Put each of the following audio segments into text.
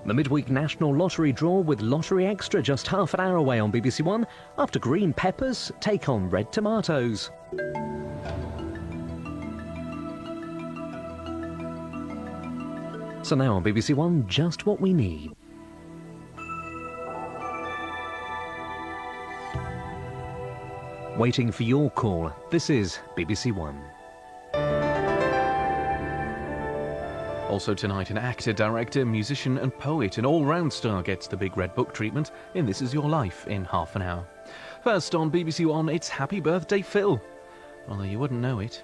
The midweek national lottery draw with Lottery Extra just half an hour away on BBC One after green peppers take on red tomatoes. So now on BBC One, just what we need. Waiting for your call. This is BBC One. Also tonight, an actor, director, musician and poet, an all-round star gets the big red book treatment in This Is Your Life in half an hour. First on BBC One, it's Happy Birthday Phil, although you wouldn't know it.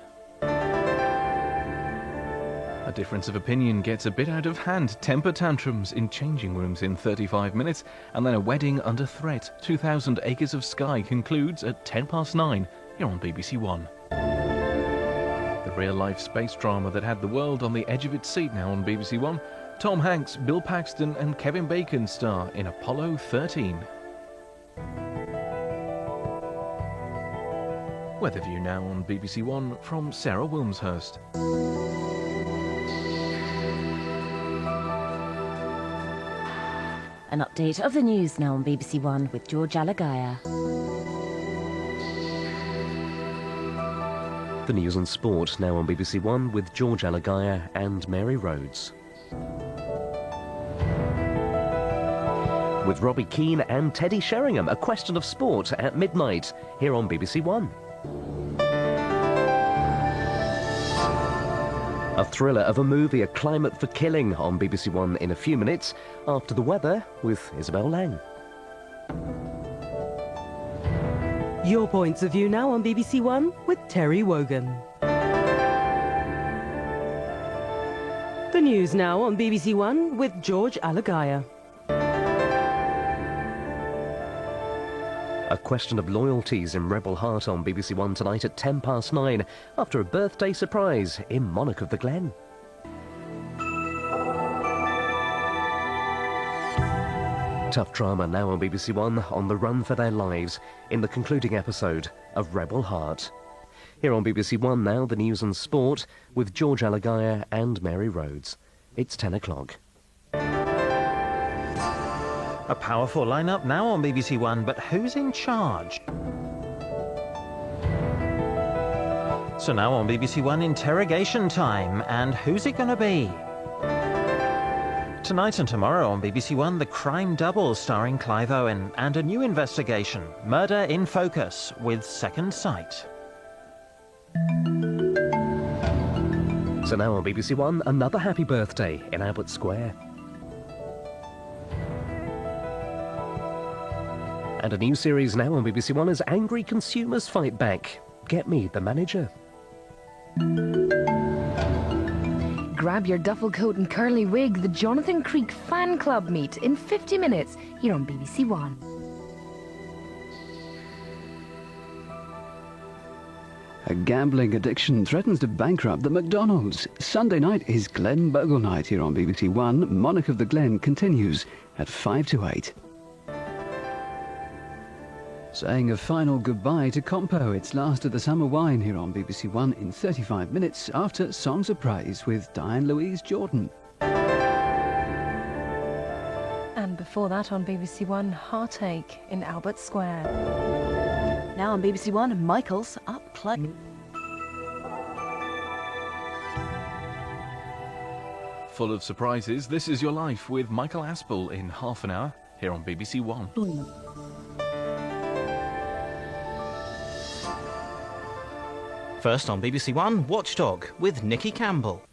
A difference of opinion gets a bit out of hand, temper tantrums in changing rooms in 35 minutes, and then a wedding under threat. 2,000 Acres of Sky concludes at 9:10 here on BBC One. The real-life space drama that had the world on the edge of its seat now on BBC One. Tom Hanks, Bill Paxton and Kevin Bacon star in Apollo 13. Weather View now on BBC One from Sarah Wilmshurst. An update of the news now on BBC One with George Alagaya. The news and sport now on BBC One with George Alagaya and Mary Rhodes. With Robbie Keane and Teddy Sheringham, a question of sport at midnight here on BBC One. A thriller of a movie, A Climate for Killing on BBC One in a few minutes after the weather with Isabel Lang. Your points of view now on BBC One with Terry Wogan. The news now on BBC One with George Alagaya. A question of loyalties in Rebel Heart on BBC One tonight at 9:10 after a birthday surprise in Monarch of the Glen. Tough drama now on BBC One on the run for their lives in the concluding episode of Rebel Heart. Here on BBC One now, the news and sport with George Alagaya and Mary Rhodes. It's 10 o'clock. A powerful lineup now on BBC One, but who's in charge? So now on BBC One, interrogation time, and who's it going to be? Tonight and tomorrow on BBC One, The Crime Double starring Clive Owen, and a new investigation, Murder in Focus with Second Sight. So now on BBC One, another happy birthday in Albert Square. And a new series now on BBC One as angry consumers fight back. Get Me, the Manager. Grab your duffel coat and curly wig. The Jonathan Creek Fan Club meet in 50 minutes here on BBC One. A gambling addiction threatens to bankrupt the McDonald's. Sunday night is Glen Bogle night here on BBC One. Monarch of the Glen continues at 5 to 8. Saying a final goodbye to Compo. It's last of the summer wine here on BBC One in 35 minutes after Songs of Praise with Diane Louise Jordan. And before that on BBC One, Heartache in Albert Square. Now on BBC One, Michael's Up Close. Full of surprises, This Is Your Life with Michael Aspel in half an hour here on BBC One. First on BBC One, Watchdog with Nikki Campbell.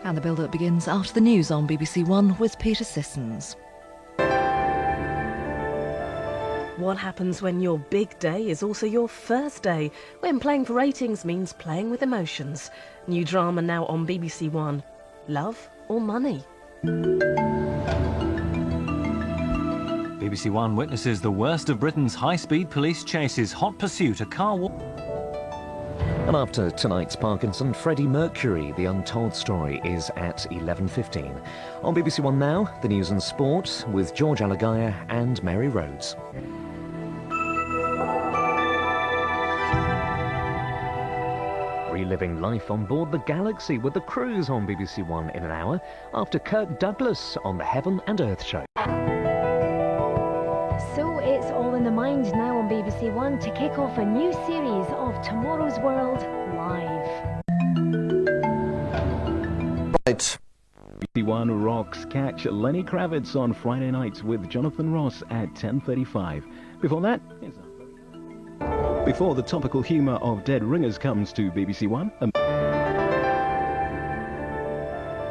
And the build-up begins after the news on BBC One with Peter Sissons. What happens when your big day is also your first day? When playing for ratings means playing with emotions. New drama now on BBC One. Love or money? BBC One witnesses the worst of Britain's high-speed police chases. Hot pursuit, a car war. And after tonight's Parkinson, Freddie Mercury, The Untold Story, is at 11:15. On BBC One now, the news and sport with George Alagaya and Mary Rhodes. reliving life on board the Galaxy with the cruise on BBC One in an hour after Kirk Douglas on the Heaven and Earth show. So it's all in the mind now on BBC One to kick off a new series of Tomorrow's World live. Right. BBC One rocks. Catch Lenny Kravitz on Friday nights with Jonathan Ross at 10:35. Before that, before the topical humour of Dead Ringers comes to BBC One.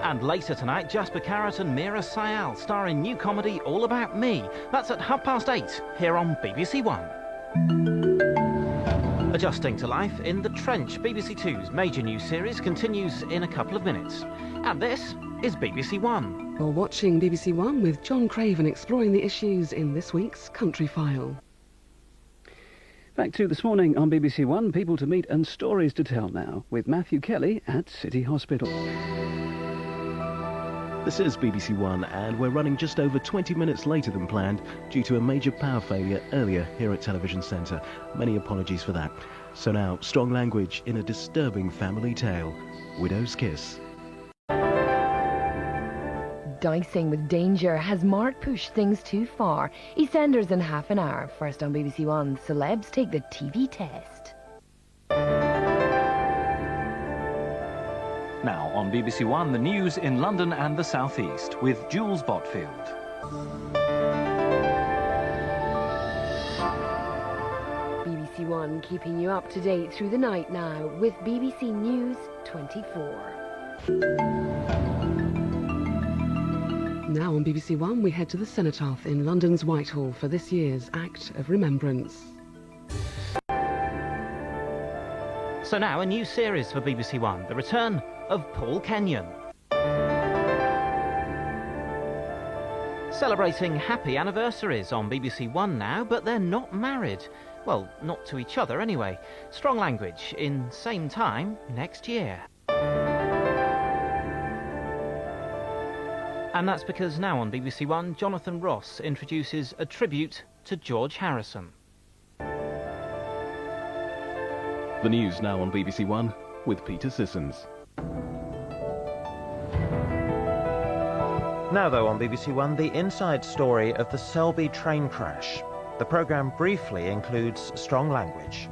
And later tonight, Jasper Carrot and Meera Syal star in new comedy All About Me. That's at 8:30 here on BBC One. Adjusting to life in the Trench, BBC Two's major new series continues in a couple of minutes. And this is BBC One. You're watching BBC One with John Craven exploring the issues in this week's Country File. Back to this morning on BBC One, people to meet and stories to tell now, with Matthew Kelly at City Hospital. This is BBC One, and we're running just over 20 minutes later than planned due to a major power failure earlier here at Television Centre. Many apologies for that. So now, strong language in a disturbing family tale. Widow's Kiss. Dicing with danger. Has Mark pushed things too far? EastEnders in half an hour. First on BBC One, celebs take the TV test. Now on BBC One, the news in London and the South East with Jules Botfield. BBC One keeping you up to date through the night now with BBC News 24. Now on BBC One, we head to the Cenotaph in London's Whitehall for this year's Act of Remembrance. So now a new series for BBC One, the return of Paul Kenyon. Celebrating happy anniversaries on BBC One now, but they're not married. Well, not to each other anyway. Strong language in same time next year. And that's because now on BBC One, Jonathan Ross introduces a tribute to George Harrison. The news now on BBC One with Peter Sissons. Now though on BBC One, the inside story of the Selby train crash. The programme briefly includes strong language.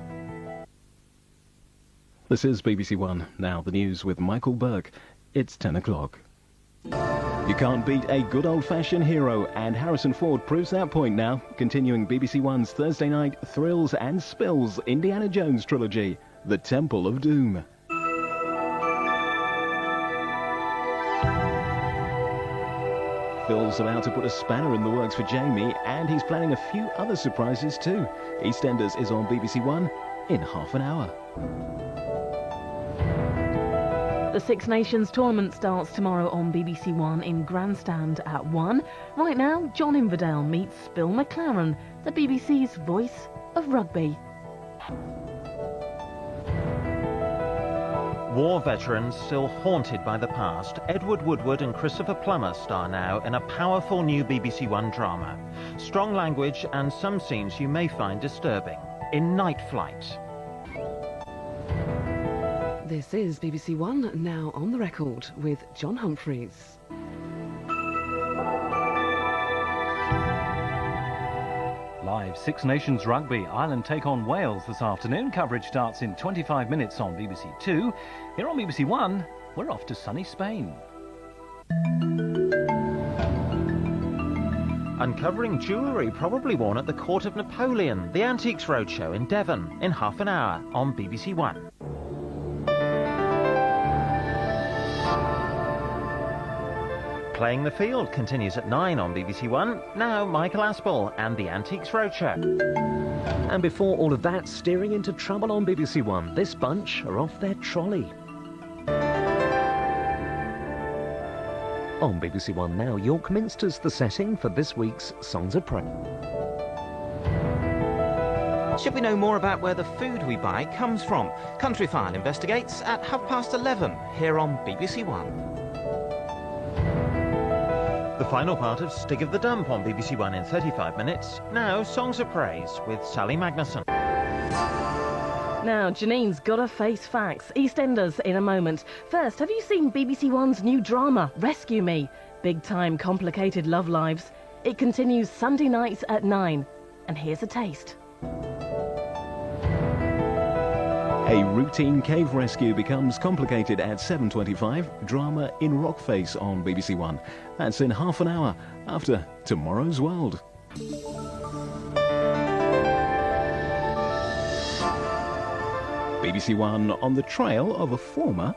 This is BBC One. Now the news with Michael Burke. It's 10 o'clock. You can't beat a good old-fashioned hero, and Harrison Ford proves that point now, continuing BBC One's Thursday night thrills and spills Indiana Jones trilogy, The Temple of Doom. Phil's about to put a spanner in the works for Jamie, and he's planning a few other surprises too. EastEnders is on BBC One in half an hour. The Six Nations tournament starts tomorrow on BBC One in Grandstand at 1. Right now, John Inverdale meets Bill McLaren, the BBC's voice of rugby. War veterans still haunted by the past, Edward Woodward and Christopher Plummer star now in a powerful new BBC One drama. Strong language and some scenes you may find disturbing. In Night Flight. This is BBC One, now on the record with John Humphreys. Live Six Nations Rugby. Ireland take on Wales this afternoon. Coverage starts in 25 minutes on BBC Two. Here on BBC One, we're off to sunny Spain. Uncovering jewellery probably worn at the court of Napoleon, the Antiques Roadshow in Devon in half an hour on BBC One. Playing the Field continues at 9 on BBC One. Now Michael Aspel and the Antiques Roadshow. And before all of that, steering into trouble on BBC One, this bunch are off their trolley. On BBC One now, York Minster's the setting for this week's Songs of Praise. Should we know more about where the food we buy comes from? Country File investigates at 11:30 here on BBC One. The final part of Stig of the Dump on BBC One in 35 minutes. Now, Songs of Praise with Sally Magnuson. Now, Janine's gotta face facts. EastEnders in a moment. First, have you seen BBC One's new drama, Rescue Me? Big-time complicated love lives. It continues Sunday nights at 9. And here's a taste. A routine cave rescue becomes complicated at 7:25. Drama in Rockface on BBC One. That's in half an hour after Tomorrow's World. BBC One on the trail of a former.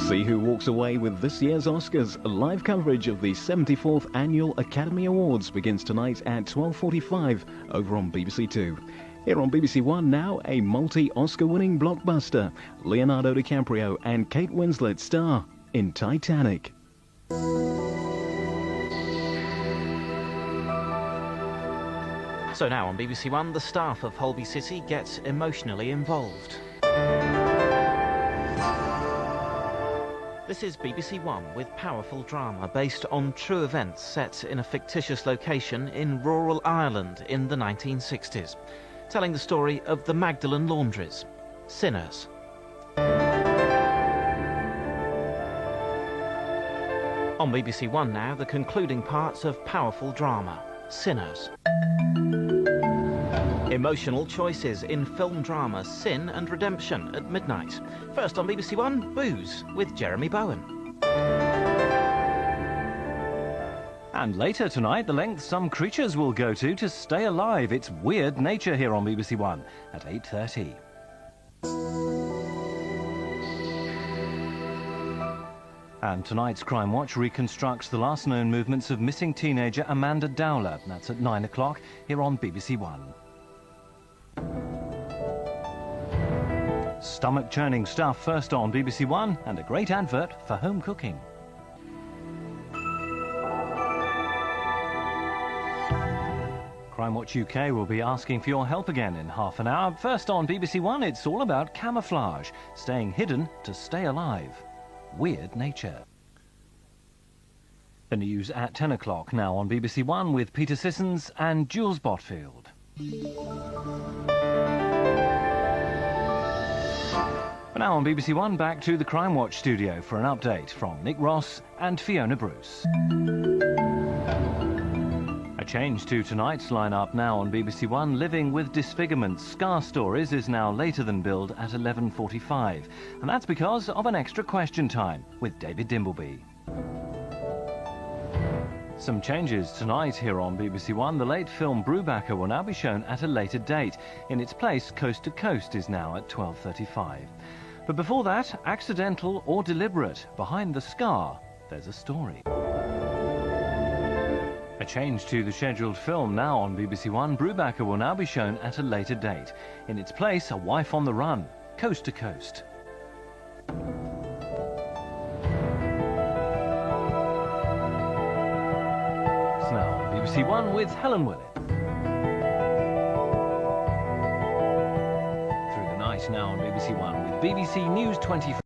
See who walks away with this year's Oscars. Live coverage of the 74th Annual Academy Awards begins tonight at 12:45 over on BBC Two. Here on BBC One now, a multi-Oscar-winning blockbuster. Leonardo DiCaprio and Kate Winslet star in Titanic. So now on BBC One, the staff of Holby City gets emotionally involved. This is BBC One with powerful drama based on true events set in a fictitious location in rural Ireland in the 1960s, telling the story of the Magdalen laundries, Sinners. On BBC One now, the concluding parts of powerful drama, Sinners. Emotional choices in film drama Sin and Redemption at midnight. First on BBC One, Booze with Jeremy Bowen. And later tonight, the length some creatures will go to stay alive. It's Weird Nature here on BBC One at 8:30. And tonight's Crime Watch reconstructs the last known movements of missing teenager Amanda Dowler. That's at 9 o'clock here on BBC One. Stomach-churning stuff first on BBC One, and a great advert for home cooking. Crime Watch UK will be asking for your help again in half an hour. First on BBC One, it's all about camouflage, staying hidden to stay alive. Weird Nature. The news at 10 o'clock now on BBC One with Peter Sissons and Jules Botfield. But now on BBC One, back to the Crime Watch studio for an update from Nick Ross and Fiona Bruce. A change to tonight's lineup now on BBC One. Living with Disfigurement Scar Stories is now later than billed at 11:45. And that's because of an extra question time with David Dimbleby. Some changes tonight here on BBC One. The late film Brubaker will now be shown at a later date. In its place, Coast to Coast is now at 12:35. But before that, accidental or deliberate, behind the scar, there's a story. A change to the scheduled film now on BBC One. Brubaker will now be shown at a later date. In its place, A Wife on the Run, Coast to Coast. It's now on BBC One with Helen Willett. Through the night now on BBC One with BBC News 24.